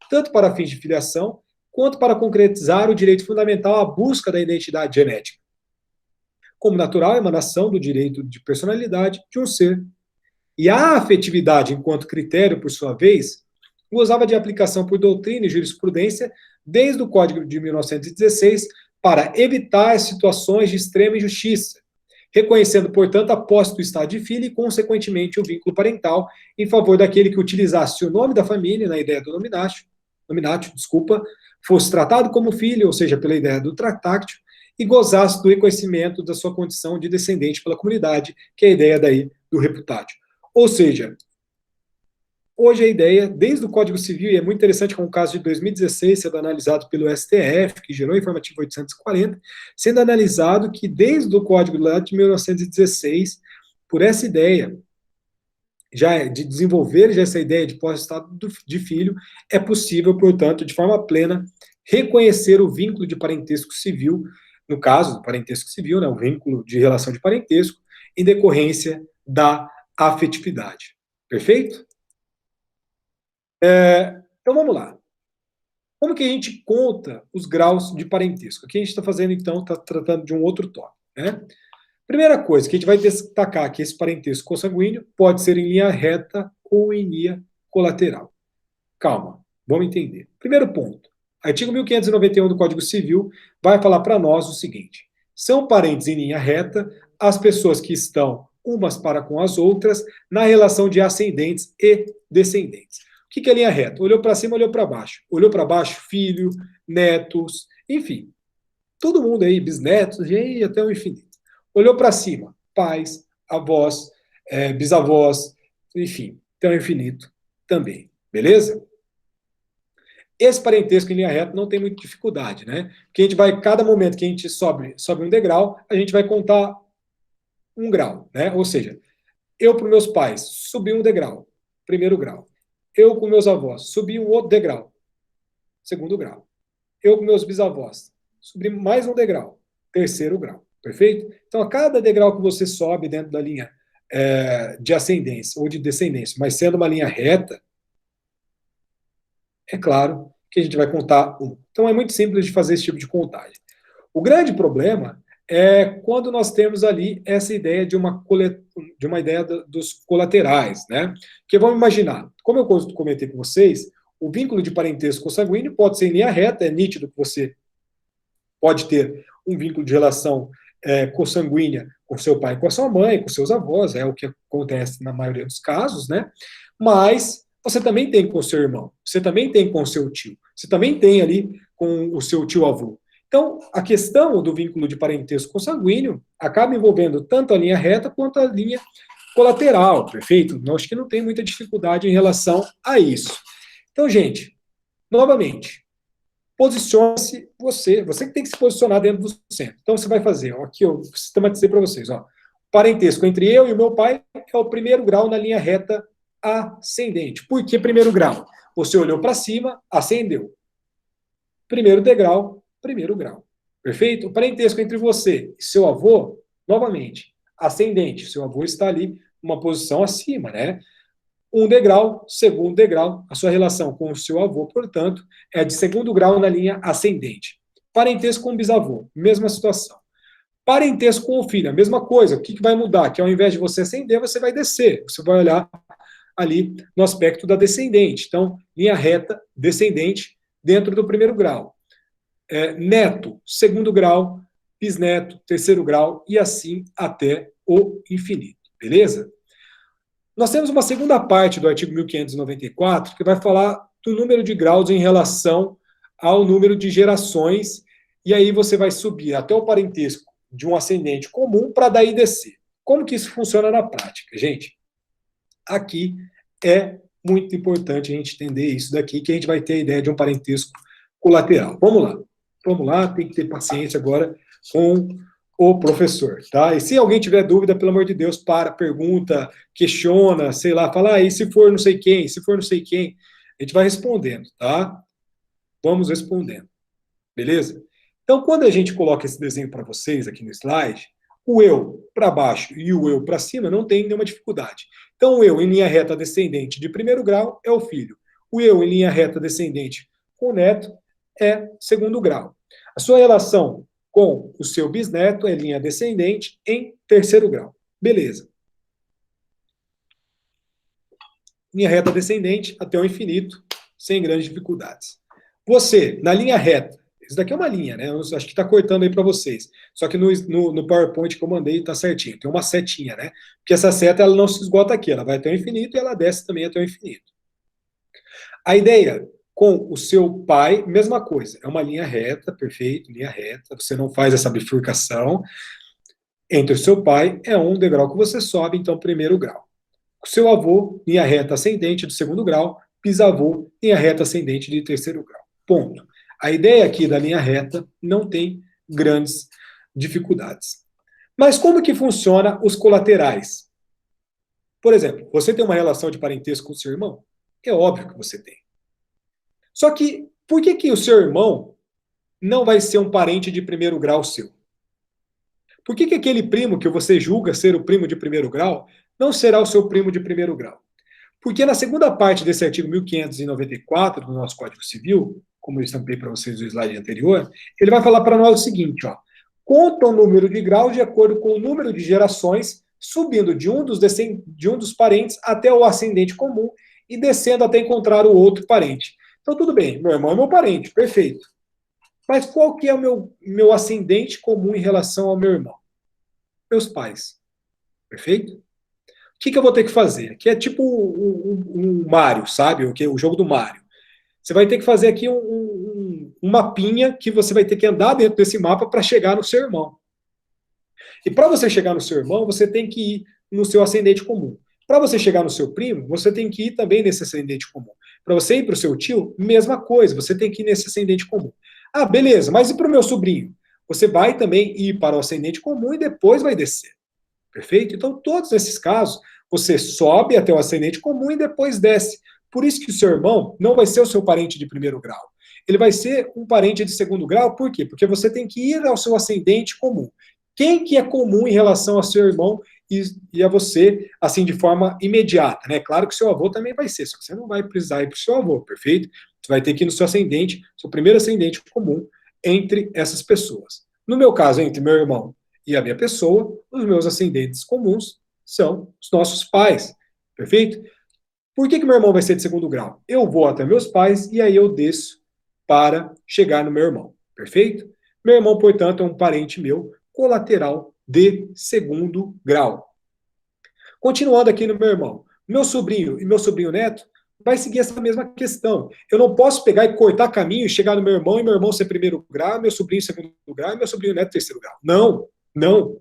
tanto para fins de filiação, quanto para concretizar o direito fundamental à busca da identidade genética, como natural emanação do direito de personalidade de um ser. E a afetividade, enquanto critério, por sua vez, gozava de aplicação por doutrina e jurisprudência desde o Código de 1916 para evitar situações de extrema injustiça, reconhecendo, portanto, a posse do estado de filho e, consequentemente, o vínculo parental em favor daquele que utilizasse o nome da família, na ideia do nominatio, fosse tratado como filho, ou seja, pela ideia do tractáctio, e gozasse do reconhecimento da sua condição de descendente pela comunidade, que é a ideia daí do reputátil. Ou seja, hoje a ideia, desde o Código Civil, e é muito interessante com o caso de 2016, sendo analisado pelo STF, que gerou o informativo 840, sendo analisado que desde o Código lá de 1916, por essa ideia, já de desenvolver já essa ideia de pós-estado de filho, é possível, portanto, de forma plena, reconhecer o vínculo de parentesco civil, no caso do parentesco civil, né, o vínculo de relação de parentesco, em decorrência da afetividade. Perfeito? Então vamos lá. Como que a gente conta os graus de parentesco? Aqui a gente está fazendo, então, está tratando de um outro tópico, né? Primeira coisa que a gente vai destacar que esse parentesco consanguíneo pode ser em linha reta ou em linha colateral. Calma, Vamos entender. Primeiro ponto. Artigo 1591 do Código Civil vai falar para nós o seguinte: são parentes em linha reta as pessoas que estão umas para com as outras na relação de ascendentes e descendentes. O que é linha reta? Olhou para cima, olhou para baixo. Olhou para baixo, filho, netos, enfim. Todo mundo aí, bisnetos, e até o infinito. Olhou para cima, pais, avós, bisavós, enfim, até o infinito também. Beleza? Esse parentesco em linha reta não tem muita dificuldade, né? Porque a gente vai, cada momento que a gente sobe um degrau, a gente vai contar um grau, né? Ou seja, eu para meus pais subi um degrau, primeiro grau. Eu com meus avós subi um outro degrau, segundo grau. Eu com meus bisavós subi mais um degrau, terceiro grau. Perfeito? Então, a cada degrau que você sobe dentro da linha de ascendência ou de descendência, mas sendo uma linha reta, é claro que a gente vai contar um. Então, é muito simples de fazer esse tipo de contagem. O grande problema é quando nós temos ali essa ideia de uma ideia dos colaterais, né? Porque vamos imaginar, como eu comentei com vocês, o vínculo de parentesco consanguíneo pode ser em linha reta, é nítido que você pode ter um vínculo de relação consanguínea com seu pai e com a sua mãe, com seus avós, é o que acontece na maioria dos casos, né? Mas você também tem com o seu irmão, você também tem com o seu tio, você também tem ali com o seu tio-avô. Então, a questão do vínculo de parentesco consanguíneo acaba envolvendo tanto a linha reta quanto a linha colateral, perfeito? Eu acho que não tem muita dificuldade em relação a isso. Então, gente, novamente, posicione-se você que tem que se posicionar dentro do centro. Então, você vai fazer, ó, aqui eu sistematizei para vocês, ó, parentesco entre eu e o meu pai é o primeiro grau na linha reta ascendente. Por que primeiro grau? Você olhou para cima, ascendeu. Primeiro degrau, primeiro grau. Perfeito? O parentesco entre você e seu avô, novamente, ascendente. Seu avô está ali numa posição acima, né? Um degrau, segundo degrau, a sua relação com o seu avô, portanto, é de segundo grau na linha ascendente. Parentesco com o bisavô, mesma situação. Parentesco com o filho, a mesma coisa. O que vai mudar? Que ao invés de você ascender, você vai descer. Você vai olhar ali no aspecto da descendente. Então, linha reta, descendente, dentro do primeiro grau. Neto, segundo grau, bisneto, terceiro grau, e assim até o infinito. Beleza? Nós temos uma segunda parte do artigo 1594 que vai falar do número de graus em relação ao número de gerações, e aí você vai subir até o parentesco de um ascendente comum para daí descer. Como que isso funciona na prática, gente? Aqui é muito importante a gente entender isso daqui, que a gente vai ter a ideia de um parentesco colateral. Vamos lá, tem que ter paciência agora com o professor, tá? E se alguém tiver dúvida, pelo amor de Deus, pergunta, questiona, sei lá, fala, e se for não sei quem, se for não sei quem, a gente vai respondendo, tá? Vamos respondendo, beleza? Então, quando a gente coloca esse desenho para vocês aqui no slide, o eu para baixo e o eu para cima não tem nenhuma dificuldade. Então, o eu em linha reta descendente de primeiro grau é o filho. O eu em linha reta descendente com o neto é segundo grau. A sua relação com o seu bisneto é linha descendente em terceiro grau. Beleza. Linha reta descendente até o infinito, sem grandes dificuldades. Você, na linha reta, isso daqui é uma linha, né? Eu acho que está cortando aí para vocês. Só que no PowerPoint que eu mandei está certinho. Tem uma setinha, né? Porque essa seta ela não se esgota aqui, ela vai até o infinito e ela desce também até o infinito. A ideia com o seu pai, mesma coisa. É uma linha reta, perfeito, linha reta. Você não faz essa bifurcação. Entre o seu pai é um degrau que você sobe, então primeiro grau. O seu avô, linha reta ascendente do segundo grau. Bisavô, linha reta ascendente de terceiro grau. Ponto. A ideia aqui da linha reta não tem grandes dificuldades. Mas como que funciona os colaterais? Por exemplo, você tem uma relação de parentesco com o seu irmão? É óbvio que você tem. Só que, por que o seu irmão não vai ser um parente de primeiro grau seu? Por que aquele primo que você julga ser o primo de primeiro grau não será o seu primo de primeiro grau? Porque na segunda parte desse artigo 1594 do nosso Código Civil, como eu estampei para vocês no slide anterior, ele vai falar para nós o seguinte, ó, conta o número de graus de acordo com o número de gerações, subindo de um dos parentes até o ascendente comum e descendo até encontrar o outro parente. Então, tudo bem, meu irmão é meu parente, perfeito. Mas qual que é o meu ascendente comum em relação ao meu irmão? Meus pais, perfeito? O que eu vou ter que fazer? Que é tipo um Mario, sabe? O jogo do Mario. Você vai ter que fazer aqui um mapinha que você vai ter que andar dentro desse mapa para chegar no seu irmão. E para você chegar no seu irmão, você tem que ir no seu ascendente comum. Para você chegar no seu primo, você tem que ir também nesse ascendente comum. Para você ir para o seu tio, mesma coisa, você tem que ir nesse ascendente comum. Ah, beleza, mas e para o meu sobrinho? Você vai também ir para o ascendente comum e depois vai descer. Perfeito? Então, todos esses casos, você sobe até o ascendente comum e depois desce. Por isso que o seu irmão não vai ser o seu parente de primeiro grau. Ele vai ser um parente de segundo grau, por quê? Porque você tem que ir ao seu ascendente comum. Quem que é comum em relação ao seu irmão e a você, assim, de forma imediata, né? Claro que o seu avô também vai ser, só que você não vai precisar ir para o seu avô, perfeito? Você vai ter que ir no seu ascendente, seu primeiro ascendente comum entre essas pessoas. No meu caso, entre meu irmão e a minha pessoa, os meus ascendentes comuns são os nossos pais, perfeito? Por que meu irmão vai ser de segundo grau? Eu vou até meus pais e aí eu desço para chegar no meu irmão, perfeito? Meu irmão, portanto, é um parente meu colateral de segundo grau. Continuando aqui no meu irmão, meu sobrinho e meu sobrinho neto vai seguir essa mesma questão. Eu não posso pegar e cortar caminho e chegar no meu irmão e meu irmão ser primeiro grau, meu sobrinho segundo grau e meu sobrinho neto terceiro grau. Não, não.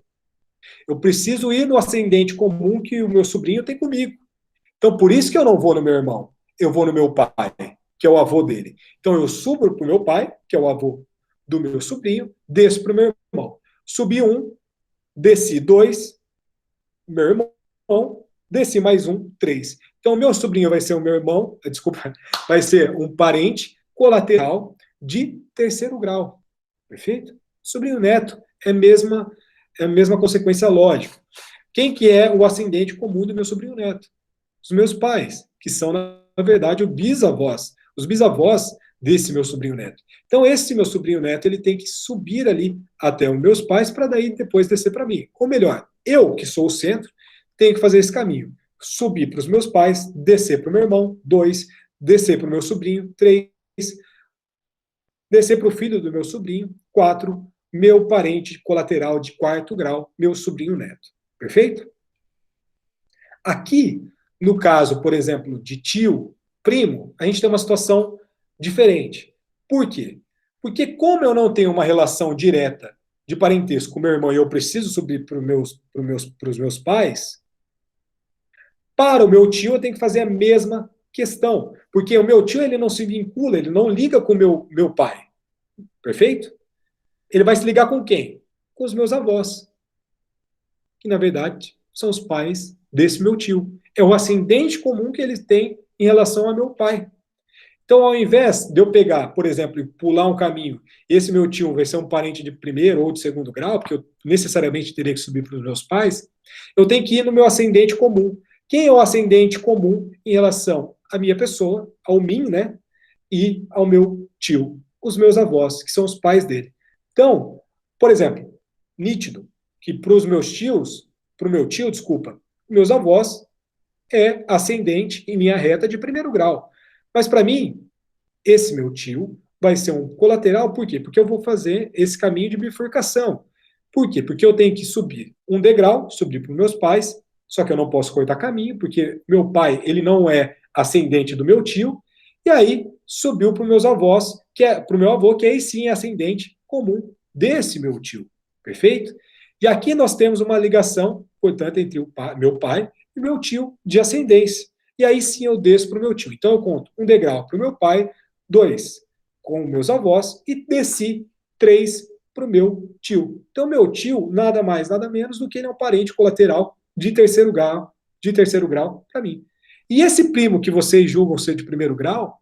Eu preciso ir no ascendente comum que o meu sobrinho tem comigo. Então, por isso que eu não vou no meu irmão. Eu vou no meu pai, que é o avô dele. Então, eu subo para o meu pai, que é o avô do meu sobrinho, desço para o meu irmão. Subi um, desci dois, meu irmão, desci mais um, três. Então, meu sobrinho vai ser o meu irmão, desculpa, vai ser um parente colateral de terceiro grau. Perfeito? Sobrinho neto é a mesma consequência lógica. Quem que é o ascendente comum do meu sobrinho neto? Os meus pais, que são, na verdade, os bisavós desse meu sobrinho neto. Então, esse meu sobrinho neto, ele tem que subir ali até os meus pais para daí depois descer para mim. Ou melhor, eu, que sou o centro, tenho que fazer esse caminho. Subir para os meus pais, descer para o meu irmão, 2, descer para o meu sobrinho, 3, descer para o filho do meu sobrinho, 4, meu parente colateral de quarto grau, meu sobrinho neto. Perfeito? Aqui, no caso, por exemplo, de tio, primo, a gente tem uma situação diferente. Por quê? Porque como eu não tenho uma relação direta de parentesco com meu irmão e eu preciso subir para os meus pais, para o meu tio eu tenho que fazer a mesma questão. Porque o meu tio ele não se vincula, ele não liga com o meu pai. Perfeito? Ele vai se ligar com quem? Com os meus avós. Que, na verdade, são os pais desse meu tio. É o ascendente comum que eles têm em relação ao meu pai. Então, ao invés de eu pegar, por exemplo, e pular um caminho, esse meu tio vai ser um parente de primeiro ou de segundo grau, porque eu necessariamente teria que subir para os meus pais, eu tenho que ir no meu ascendente comum. Quem é o ascendente comum em relação à minha pessoa, ao mim, né? E ao meu tio, os meus avós, que são os pais dele. Então, por exemplo, nítido que para os meus tios, para o meu tio, desculpa, meus avós é ascendente em linha reta de primeiro grau. Mas para mim, esse meu tio vai ser um colateral, por quê? Porque eu vou fazer esse caminho de bifurcação. Por quê? Porque eu tenho que subir um degrau, subir para os meus pais, só que eu não posso cortar caminho, porque meu pai, ele não é ascendente do meu tio, e aí subiu para os meus avós, para o meu avô, que aí sim é ascendente comum desse meu tio. Perfeito? E aqui nós temos uma ligação, portanto, entre meu pai e meu tio de ascendência. E aí sim eu desço para o meu tio. Então eu conto um degrau para o meu pai, 2 com meus avós e desci 3 para o meu tio. Então meu tio, nada mais, nada menos do que ele é um parente colateral de terceiro grau para mim. E esse primo que vocês julgam ser de primeiro grau,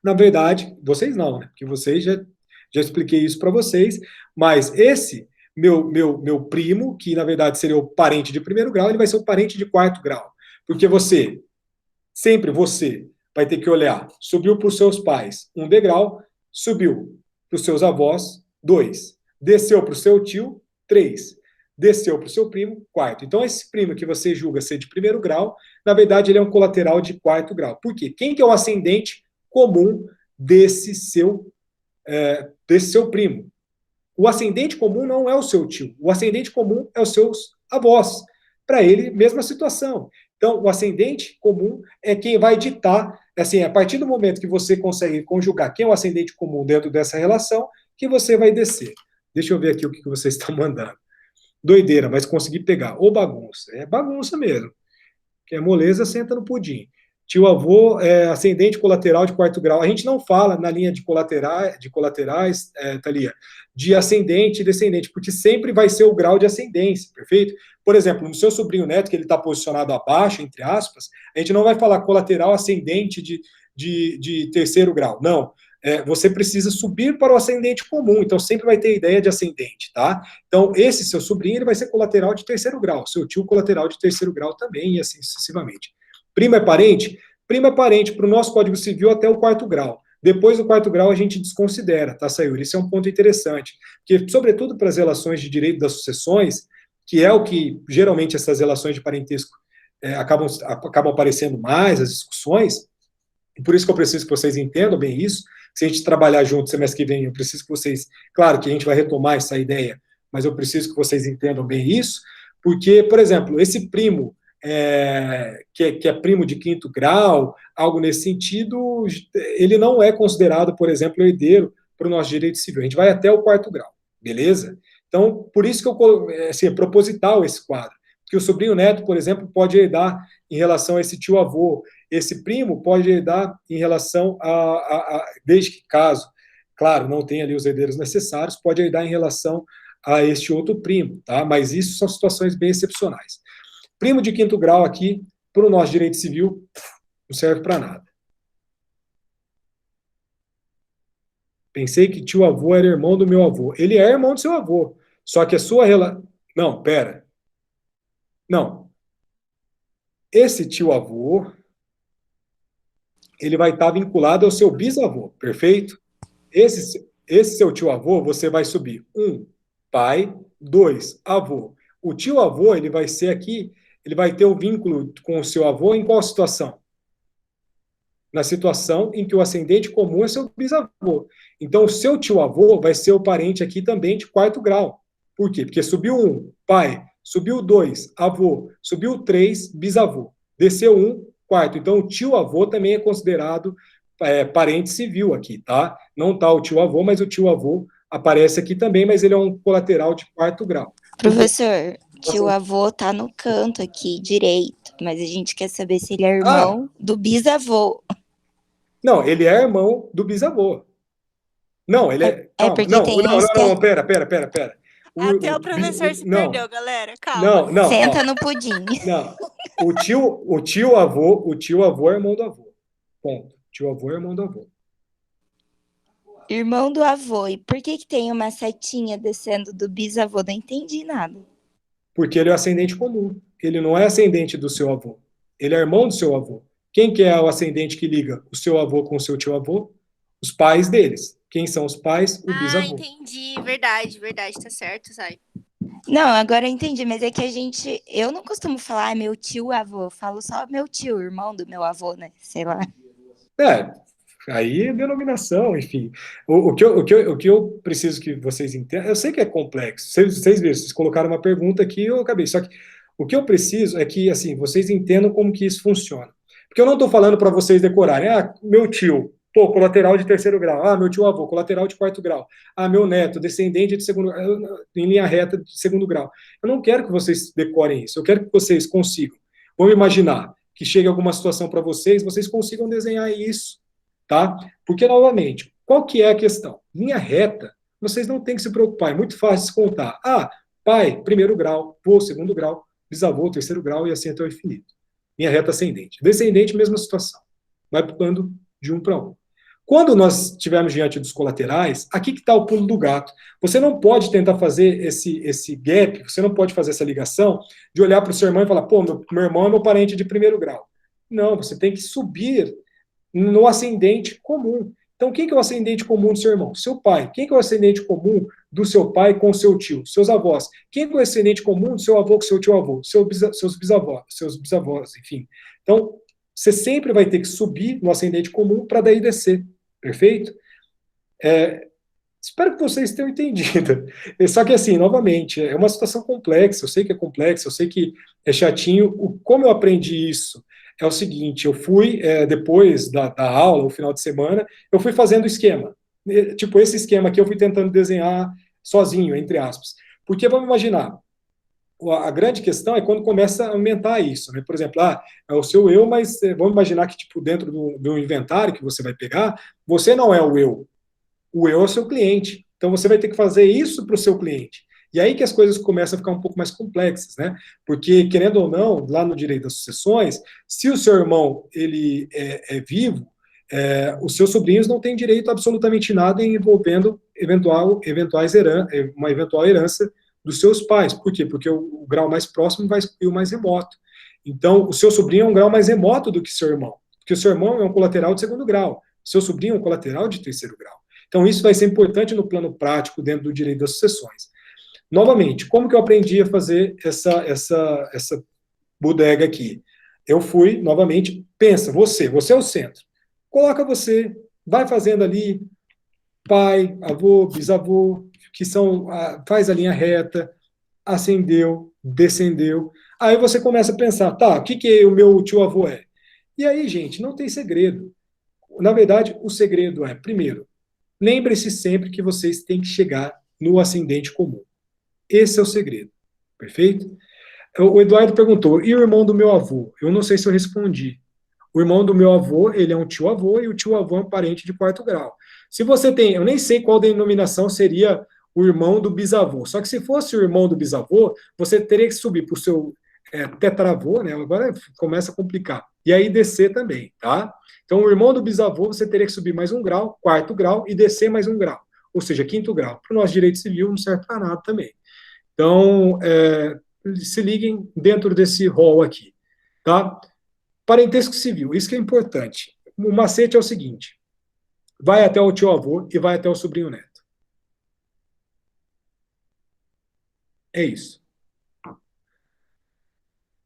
na verdade, vocês não, né? Porque vocês já expliquei isso para vocês, mas esse meu primo, que na verdade seria o parente de primeiro grau, ele vai ser o parente de quarto grau. Porque sempre você vai ter que olhar, subiu para os seus pais um degrau, subiu para os seus avós, 2, desceu para o seu tio, 3, desceu para o seu primo, quarto. Então, esse primo que você julga ser de primeiro grau, na verdade, ele é um colateral de quarto grau. Por quê? Quem que é o ascendente comum desse seu primo. O ascendente comum não é o seu tio, o ascendente comum é os seus avós. Para ele, mesma situação. Então, o ascendente comum é quem vai ditar, assim, a partir do momento que você consegue conjugar quem é o ascendente comum dentro dessa relação, que você vai descer. Deixa eu ver aqui o que vocês estão mandando. Doideira, mas consegui pegar. Ou bagunça. É bagunça mesmo. Que é moleza, senta no pudim. Tio avô é ascendente colateral de quarto grau. A gente não fala na linha de colaterais, Thalia, de ascendente e descendente, porque sempre vai ser o grau de ascendência, perfeito? Por exemplo, no seu sobrinho neto, que ele está posicionado abaixo, entre aspas, a gente não vai falar colateral ascendente de terceiro grau. Não. Você precisa subir para o ascendente comum, então sempre vai ter ideia de ascendente, tá? Então, esse seu sobrinho, ele vai ser colateral de terceiro grau, seu tio colateral de terceiro grau também, e assim sucessivamente. Primo é parente? Primo é parente para o nosso Código Civil até o quarto grau. Depois do quarto grau a gente desconsidera, tá, Sayuri? Isso é um ponto interessante, porque, sobretudo para as relações de direito das sucessões, que é o que, geralmente, essas relações de parentesco acabam aparecendo mais, as discussões, e por isso que eu preciso que vocês entendam bem isso. Se a gente trabalhar junto semestre que vem, eu preciso que vocês, claro que a gente vai retomar essa ideia, mas eu preciso que vocês entendam bem isso, porque, por exemplo, esse primo, que é primo de quinto grau, algo nesse sentido, ele não é considerado, por exemplo, herdeiro para o nosso direito civil. A gente vai até o quarto grau, beleza? Então, por isso que é proposital esse quadro. Que o sobrinho neto, por exemplo, pode herdar em relação a esse tio-avô. Esse primo pode herdar em relação desde que caso, claro, não tem ali os herdeiros necessários, pode herdar em relação a este outro primo, tá? Mas isso são situações bem excepcionais. Primo de quinto grau aqui, para o nosso direito civil, não serve para nada. Pensei que tio-avô era irmão do meu avô. Ele é irmão do seu avô, só que a sua relação... Não, pera. Não. Esse tio-avô, ele vai estar vinculado ao seu bisavô, perfeito? Esse seu tio-avô, você vai subir 1, pai, 2, avô. O tio-avô, ele vai ser aqui, ele vai ter o vínculo com o seu avô em qual situação? Na situação em que o ascendente comum é seu bisavô. Então, o seu tio-avô vai ser o parente aqui também de quarto grau. Por quê? Porque subiu 1, pai, subiu 2, avô, subiu 3, bisavô. Desceu 1, quarto. Então, o tio-avô também é considerado parente civil aqui, tá? Não tá o tio-avô, mas o tio-avô aparece aqui também, mas ele é um colateral de quarto grau. Professor, tio-avô tá no canto aqui, direito, mas a gente quer saber se ele é irmão do bisavô. Não, ele é irmão do bisavô. Não, ele é... Calma, porque não, não, pera. Até o professor se perdeu, galera. Calma. Não. Senta no pudim. Não. O tio-avô é irmão do avô. Ponto. Tio-avô é irmão do avô. Irmão do avô. E por que tem uma setinha descendo do bisavô? Não entendi nada. Porque ele é ascendente comum. Ele não é ascendente do seu avô. Ele é irmão do seu avô. Quem que é o ascendente que liga o seu avô com o seu tio-avô? Os pais deles. Quem são os pais? O bisavô. Entendi. Verdade, tá certo, Sai. Não, agora eu entendi, mas é que eu não costumo falar meu tio-avô, eu falo só meu tio, irmão do meu avô, né? Sei lá. Aí é denominação, enfim. O que eu preciso que vocês entendam, eu sei que é complexo, vocês viram, vocês colocaram uma pergunta aqui, eu acabei, só que o que eu preciso é que, assim, vocês entendam como que isso funciona. Porque eu não estou falando para vocês decorarem, meu tio, colateral de terceiro grau, meu tio-avô, colateral de quarto grau, meu neto, descendente de segundo grau, em linha reta de segundo grau. Eu não quero que vocês decorem isso, eu quero que vocês consigam. Vamos imaginar que chegue alguma situação para vocês consigam desenhar isso, tá? Porque, novamente, qual que é a questão? Linha reta, vocês não têm que se preocupar, é muito fácil de contar. Pai, primeiro grau, vô, segundo grau, bisavô, terceiro grau, e assim até o infinito. Linha reta ascendente. Descendente, mesma situação. Vai pulando de um para um. Quando nós estivermos diante dos colaterais, aqui que está o pulo do gato. Você não pode tentar fazer esse gap, você não pode fazer essa ligação de olhar para o seu irmão e falar, meu irmão é meu parente de primeiro grau. Não, você tem que subir no ascendente comum. Então, quem que é o ascendente comum do seu irmão? Seu pai. Quem que é o ascendente comum do seu pai com seu tio? Seus avós. Quem que é o ascendente comum do seu avô com seu tio-avô? Seus bisavós, enfim. Então, você sempre vai ter que subir no ascendente comum para daí descer. Perfeito? Espero que vocês tenham entendido. Só que, assim, novamente, é uma situação complexa, eu sei que é complexa, eu sei que é chatinho. Como eu aprendi isso? É o seguinte, eu fui, depois da aula, no final de semana, eu fui fazendo o esquema. Tipo, esse esquema aqui eu fui tentando desenhar sozinho, entre aspas. Porque, vamos imaginar, a grande questão é quando começa a aumentar isso, né? Por exemplo, é o seu eu, mas vamos imaginar que, tipo, dentro do inventário que você vai pegar, você não é o eu. O eu é o seu cliente. Então você vai ter que fazer isso para o seu cliente. E aí que as coisas começam a ficar um pouco mais complexas, né? Porque, querendo ou não, lá no direito das sucessões, se o seu irmão ele é vivo, os seus sobrinhos não têm direito a absolutamente nada envolvendo uma eventual herança dos seus pais. Por quê? Porque o grau mais próximo vai excluir o mais remoto. Então, o seu sobrinho é um grau mais remoto do que seu irmão, porque o seu irmão é um colateral de segundo grau, o seu sobrinho é um colateral de terceiro grau. Então, isso vai ser importante no plano prático dentro do direito das sucessões. Novamente, como que eu aprendi a fazer essa bodega aqui? Eu fui, novamente, pensa, você é o centro. Coloca você, vai fazendo ali pai, avô, bisavô, que são, faz a linha reta, ascendeu, descendeu. Aí você começa a pensar, tá, o que o meu tio-avô é? E aí, gente, não tem segredo. Na verdade, o segredo é, primeiro, lembre-se sempre que vocês têm que chegar no ascendente comum. Esse é o segredo. Perfeito? O Eduardo perguntou, e o irmão do meu avô? Eu não sei se eu respondi. O irmão do meu avô, ele é um tio-avô, e o tio-avô é um parente de quarto grau. Se você tem, eu nem sei qual denominação seria o irmão do bisavô, só que se fosse o irmão do bisavô, você teria que subir para o seu tetravô, né? Agora começa a complicar. E aí descer também, tá? Então, o irmão do bisavô, você teria que subir mais um grau, quarto grau, e descer mais um grau, ou seja, quinto grau. Para o nosso direito civil, não serve para nada também. Então, se liguem dentro desse rol aqui, tá? Parentesco civil, isso que é importante. O macete é o seguinte, vai até o tio-avô e vai até o sobrinho-neto. É isso.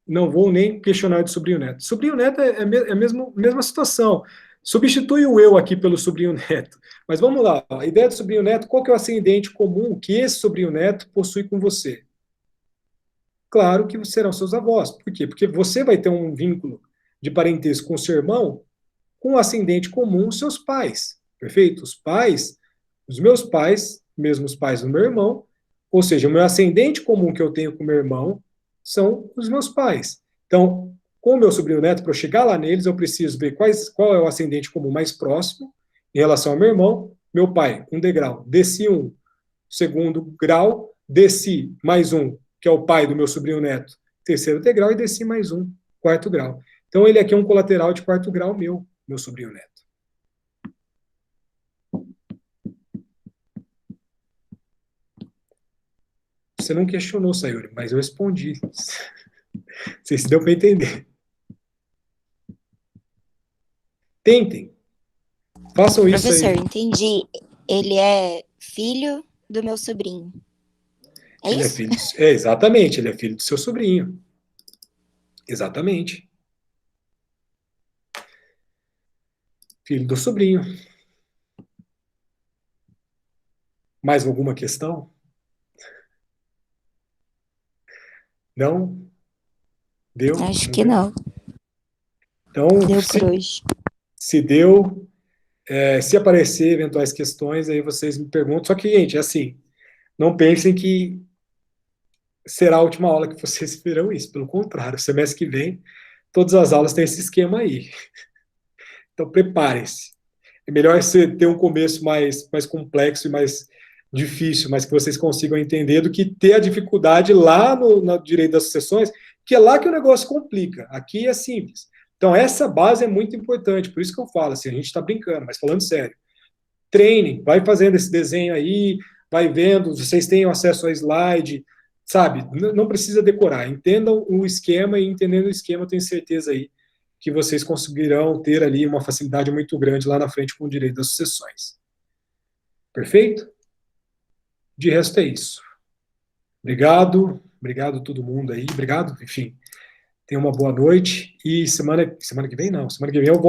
Não vou nem questionar de sobrinho-neto. Sobrinho-neto é a mesma situação. Substitui o eu aqui pelo sobrinho-neto. Mas vamos lá, a ideia do sobrinho-neto, qual que é o ascendente comum que esse sobrinho-neto possui com você? Claro que serão seus avós. Por quê? Porque você vai ter um vínculo de parentesco com o seu irmão com o ascendente comum, os seus pais. Perfeito? Os meus pais, mesmo os pais do meu irmão, ou seja, o meu ascendente comum que eu tenho com o meu irmão são os meus pais. Então, com o meu sobrinho neto, para eu chegar lá neles, eu preciso ver qual é o ascendente comum mais próximo em relação ao meu irmão. Meu pai, um degrau, desci um, segundo grau, desci mais um, que é o pai do meu sobrinho neto, terceiro degrau, e desci mais um, quarto grau. Então, ele aqui é um colateral de quarto grau meu sobrinho neto. Você não questionou, Sayuri, mas eu respondi. Não sei se deu para entender. Tentem. Façam isso aí. Professor, entendi. Ele é filho do meu sobrinho. É ele isso? Exatamente, ele é filho do seu sobrinho. Exatamente. Filho do sobrinho. Mais alguma questão? Não? Deu? Acho que não. Então, deu por hoje. Se deu, se aparecer eventuais questões, aí vocês me perguntam. Só que, gente, assim, não pensem que será a última aula que vocês verão isso. Pelo contrário, semestre que vem, todas as aulas têm esse esquema aí. Então, preparem-se. É melhor você ter um começo mais complexo e mais difícil, mas que vocês consigam entender, do que ter a dificuldade lá no direito das sucessões, que é lá que o negócio complica. Aqui é simples. Então, essa base é muito importante, por isso que eu falo, assim, a gente está brincando, mas falando sério. Treinem, vai fazendo esse desenho aí, vai vendo, vocês têm acesso a slide, sabe? Não precisa decorar, entendam o esquema, e entendendo o esquema, eu tenho certeza aí que vocês conseguirão ter ali uma facilidade muito grande lá na frente com o direito das sucessões. Perfeito? De resto é isso. Obrigado a todo mundo aí, obrigado, enfim. Tenha uma boa noite, e semana que vem não, semana que vem eu volto